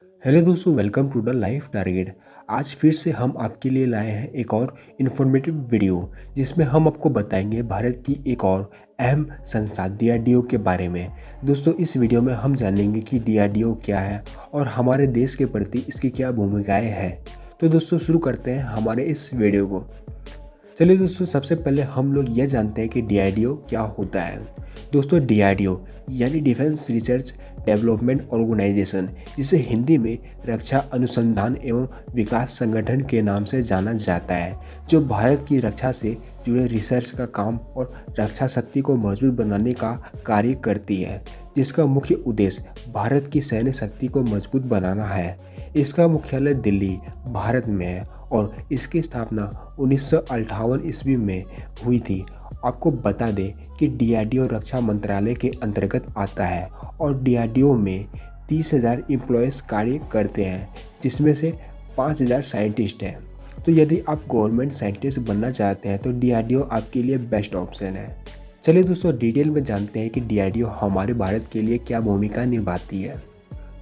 Hello दोस्तों, welcome to the life target. आज फिर से हम आपके लिए लाए हैं एक और इन्फॉर्मेटिव वीडियो, जिसमें हम आपको बताएंगे भारत की एक और अहम संस्था डीआरडीओ के बारे में। दोस्तों, इस वीडियो में हम जानेंगे कि डीआरडीओ क्या है और हमारे देश के प्रति इसकी क्या भूमिकाएं हैं। तो दोस्तों, शुरू करते हैं हमारे इस वीडियो को। चलिए दोस्तों, सबसे पहले हम लोग यह जानते हैं कि डीआरडीओ क्या होता है। दोस्तों, डीआरडीओ यानी डिफेंस रिसर्च डेवलपमेंट ऑर्गेनाइजेशन, जिसे हिंदी में रक्षा अनुसंधान एवं विकास संगठन के नाम से जाना जाता है, जो भारत की रक्षा से जुड़े रिसर्च का काम और रक्षा शक्ति को मजबूत बनाने का कार्य करती है, जिसका मुख्य उद्देश्य भारत की सैन्य शक्ति को मजबूत बनाना है। इसका मुख्यालय दिल्ली, भारत में है और इसकी स्थापना 1958 ईस्वी में हुई थी। आपको बता दें कि डीआरडीओ रक्षा मंत्रालय के अंतर्गत आता है और डीआरडीओ में 30,000 एम्प्लॉयज़ कार्य करते हैं, जिसमें से 5,000 साइंटिस्ट हैं। तो यदि आप गवर्नमेंट साइंटिस्ट बनना चाहते हैं तो डीआरडीओ आपके लिए बेस्ट ऑप्शन है। चलिए दोस्तों, डिटेल में जानते हैं कि डीआरडीओ हमारे भारत के लिए क्या भूमिका निभाती है।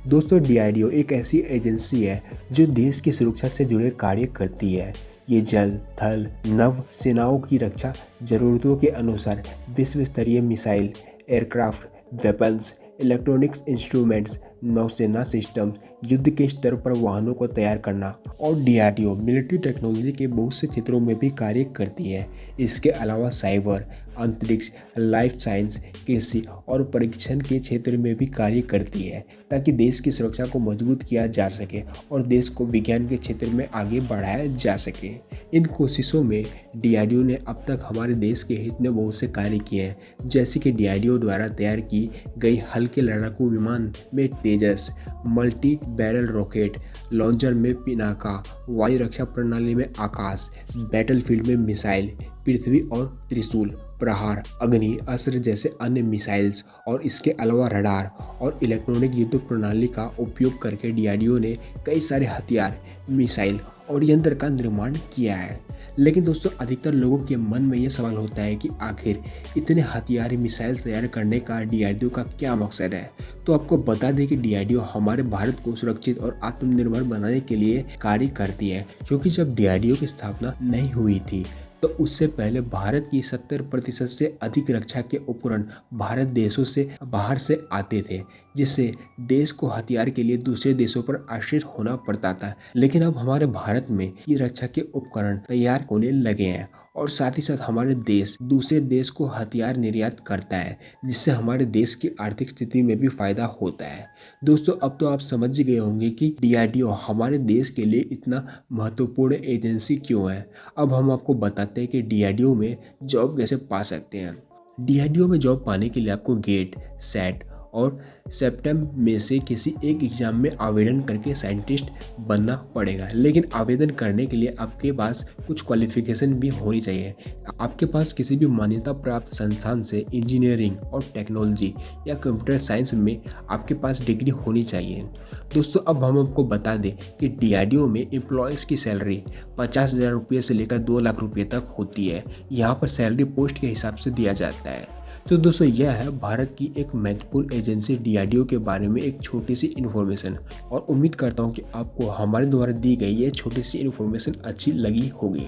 दोस्तों, डीआरडीओ एक ऐसी एजेंसी है जो देश की सुरक्षा से जुड़े कार्य करती है। ये जल, थल, नभ सेनाओं की रक्षा जरूरतों के अनुसार विश्व स्तरीय missile, aircraft, weapons, electronics instruments, नौसेना सिस्टम, युद्ध के स्तर पर वाहनों को तैयार करना और डीआरडीओ मिलिट्री टेक्नोलॉजी के बहुत से क्षेत्रों में भी कार्य करती है। इसके अलावा साइबर, अंतरिक्ष, लाइफ साइंस, कृषि और परीक्षण के क्षेत्र में भी कार्य करती है, ताकि देश की सुरक्षा को मजबूत किया जा सके और देश को विज्ञान के क्षेत्र में आगे बढ़ाया जा सके। इन कोशिशों में डीआरडीओ ने अब तक हमारे देश के हित में बहुत से कार्य किए हैं, जैसे कि डीआरडीओ द्वारा तैयार की गई हल्के लड़ाकू विमान में तेजस, मल्टी बैरल रॉकेट लॉन्चर में पिनाका, वायु रक्षा प्रणाली में आकाश, बैटलफील्ड में मिसाइल, पृथ्वी और त्रिशूल, प्रहार, अग्नि अस्त्र जैसे अन्य मिसाइल्स और इसके अलावा रडार और इलेक्ट्रॉनिक युद्ध प्रणाली का उपयोग करके डीआरडीओ ने कई सारे हथियार, मिसाइल और यंत्र का निर्माण किया है। लेकिन दोस्तों, अधिकतर लोगों के मन में ये सवाल होता है कि आखिर इतने हथियार, मिसाइल तैयार करने का डीआरडीओ का क्या मकसद है। तो आपको बता दें कि डीआरडीओ हमारे भारत को सुरक्षित और आत्मनिर्भर बनाने के लिए कार्य करती है, क्योंकि जब डीआरडीओ की स्थापना नहीं हुई थी तो उससे पहले भारत की 70% से अधिक रक्षा के उपकरण भारत देशों से बाहर से आते थे, जिससे देश को हथियार के लिए दूसरे देशों पर आश्रित होना पड़ता था। लेकिन अब हमारे भारत में ये रक्षा के उपकरण तैयार होने लगे हैं और साथ ही साथ हमारे देश दूसरे देश को हथियार निर्यात करता है, जिससे हमारे देश की आर्थिक स्थिति में भी फायदा होता है। दोस्तों, अब तो आप समझ गए होंगे कि डीआरडीओ हमारे देश के लिए इतना महत्वपूर्ण एजेंसी क्यों है। अब हम आपको बताते हैं कि डीआरडीओ में जॉब कैसे पा सकते हैं। डीआरडीओ में जॉब पाने के लिए आपको गेट, सेट और सेप्टेम में से किसी एक एग्जाम में आवेदन करके साइंटिस्ट बनना पड़ेगा। लेकिन आवेदन करने के लिए आपके पास कुछ क्वालिफिकेशन भी होनी चाहिए। आपके पास किसी भी मान्यता प्राप्त संस्थान से इंजीनियरिंग और टेक्नोलॉजी या कंप्यूटर साइंस में आपके पास डिग्री होनी चाहिए। दोस्तों, अब हम आपको बता दें कि डीआरडीओ में एम्प्लॉयज़ की सैलरी 50,000 रुपये से लेकर 2 लाख रुपये तक होती है। यहाँ पर सैलरी पोस्ट के हिसाब से दिया जाता है। तो दोस्तों, यह है भारत की एक महत्वपूर्ण एजेंसी डीआरडीओ के बारे में एक छोटी सी इन्फॉर्मेशन, और उम्मीद करता हूँ कि आपको हमारे द्वारा दी गई ये छोटी सी इन्फॉर्मेशन अच्छी लगी होगी।